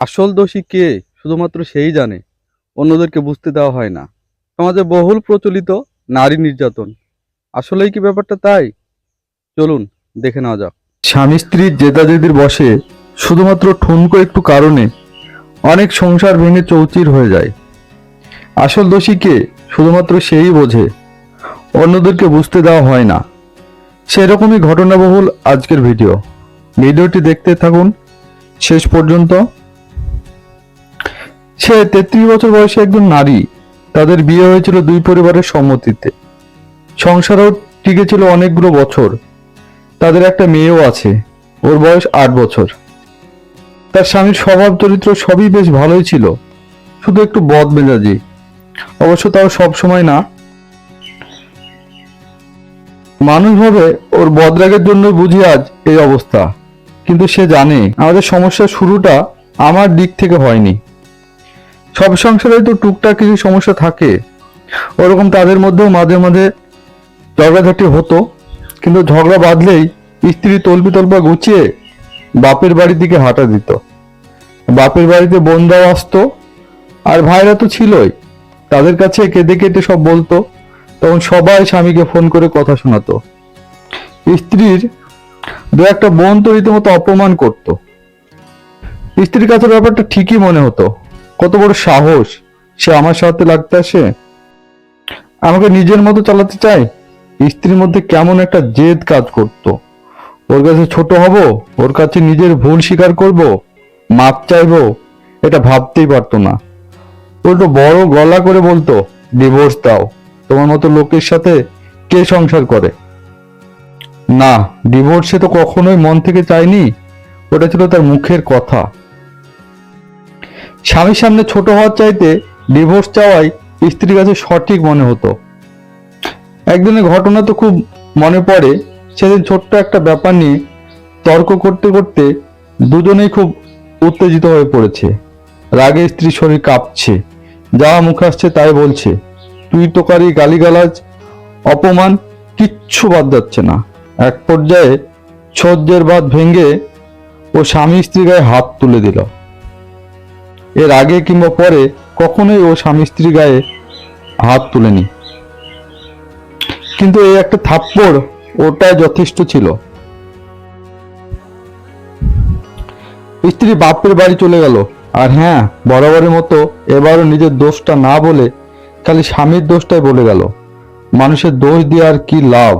আসল দোষী কে শুধুমাত্র সেই জানে, অন্যদেরকে বুঝতে দেওয়া হয় না। সমাজে বহুল প্রচলিত নারী নির্যাতন, আসলেই কি ব্যাপারটা তাই? চলুন দেখে নেওয়া যাক। স্বামী স্ত্রীর জেদাজেদির বশে শুধুমাত্র ঠুনকো একটু কারণে অনেক সংসার ভেঙে চৌচির হয়ে যায়। আসল দোষী কে শুধুমাত্র সেই বোঝে, অন্যদেরকে বুঝতে দেওয়া হয় না। সেরকমই ঘটনাবহুল আজকের ভিডিওটি দেখতে থাকুন শেষ পর্যন্ত। সে 33 বছর বয়সী একজন নারী। তাদের বিয়ে হয়েছিল দুই পরিবারের সম্মতিতে। সংসারও টিকেছিল অনেকগুলো বছর। তাদের একটা মেয়েও আছে, ওর বয়স 8 বছর। তার স্বামীর স্বভাব চরিত্র সবই বেশ ভালোই ছিল, শুধু একটু বদমেজাজি। অবশ্য তাও সব সময় না। মানুষ ভাবে ওর বদরাগের জন্য বুঝি আজ এই অবস্থা, কিন্তু সে জানে আমাদের সমস্যার শুরুটা আমার দিক থেকে হয়নি। সব সংসারে তো টুকটাক কিছু সমস্যা থাকে, ওরকম তাদের মধ্যেও মাঝে মাঝে ঝগড়াঝাটি হতো। কিন্তু ঝগড়া বাঁধলেই স্ত্রী তল্পি তল্পা গুছিয়ে বাপের বাড়ির দিকে হাঁটা দিত। বাপের বাড়িতে বোনরাও আসতো, আর ভাইরা তো ছিলই। তাদের কাছে কেঁদে কেটে সব বলতো। তখন সবাই স্বামীকে ফোন করে কথা শোনাতো। স্ত্রীর দু একটা বোন তো রীতিমতো অপমান করত। স্ত্রীর কাছে ব্যাপারটা ঠিকই মনে হতো, কত বড় সাহস, সে আমার সাথে লাগতে আসে, আমাকে নিজের মতো চালাতে চায়। স্ত্রীর মধ্যে কেমন একটা জেদ কাজ করত। ওর কাছে ছোট হব, ওর কাছে নিজের ভুল স্বীকার করব, মাপ চাইবো, এটা ভাবতেই পারতো না। উল্টো বড় গলা করে বলতো, ডিভোর্স দাও, তোমার মতো লোকের সাথে কে সংসার করে। না, ডিভোর্স সে তো কখনোই মন থেকে চায়নি, ওটা ছিল তার মুখের কথা। স্বামীর সামনে ছোট হওয়ার চাইতে ডিভোর্স চাওয়াই স্ত্রীর কাছে সঠিক মনে হতো। একদিনের ঘটনা তো খুব মনে পড়ে। সেদিন ছোট্ট একটা ব্যাপার নিয়ে তর্ক করতে করতে দুজনেই খুব উত্তেজিত হয়ে পড়েছে। রাগে স্ত্রীর শরীর কাঁপছে, যা মুখে আসছে তাই বলছে। তুই তোকারি, গালিগালাজ, অপমান, কিচ্ছু বাদ যাচ্ছে না। এক পর্যায়ে সহ্যের বাঁধ ভেঙে ও স্বামী স্ত্রী গায়ে হাত তুলে দিল। এর আগে কিংবা পরে কখনোই ও স্বামী স্ত্রী গায়ে হাত তুলেনি, কিন্তু এই একটা থাপ্পড় ওটাই যথেষ্ট ছিল। স্ত্রী বাপের বাড়ি চলে গেল। আর হ্যাঁ, বরাবরের মতো এবারও নিজের দোষটা না বলে খালি স্বামীর দোষটাই বলে গেল। মানুষের দোষ দিয়ে আর কি লাভ?